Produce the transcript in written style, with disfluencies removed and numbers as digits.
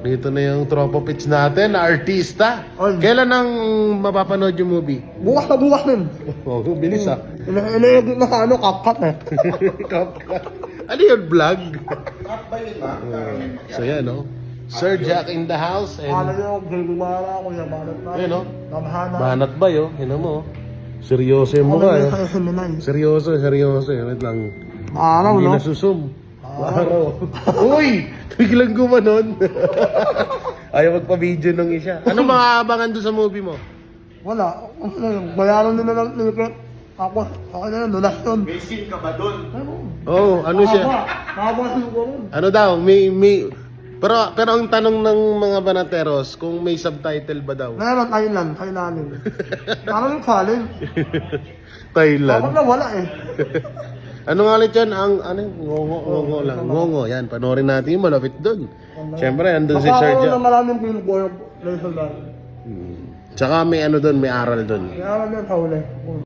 Dito na yung tropa pitch natin, na artista. Ay. Kailan ang mapapanood yung movie? Bukas na bukas nun. Oh, bilis ah. Ina-edit na sa ano, CapCut eh. Ano yun, vlog? So yan, no? Sir Jack in the house. Kala And, nyo, gulgumara ako yung banat na. yun, no? Namahana. Banat ba yun? Yun mo. Seryoso yung Ako mukha, na eh. sa seminay. Seryoso. Wait lang. Araw, Hindi no? nasusum. Araw. Uy! Biglang gumanon. Ayaw magpa-video ng isa. Ano mga abangan doon sa movie mo? Wala. Ano yun? Bayaran nila ng ticket. Tapos, ako na yun, donasyon. May scene ka ba doon? Oh, ano siya? Haba siguro. Ano daw? Pero ang tanong ng mga banateros, kung may subtitle ba daw? Meron, Thailand, Thailandin. Parang yung salin. Thailand. Bakit na wala eh. Ano nga ulit yan? Ngongo lang. Ngongo, yan. Panoorin natin yung malapit doon. Siyempre, andun si Sir Magkakaroon Jack. ng maraming pinugboy ng soldado. Tsaka may ano doon, may aral doon. Kaya naman sa huli.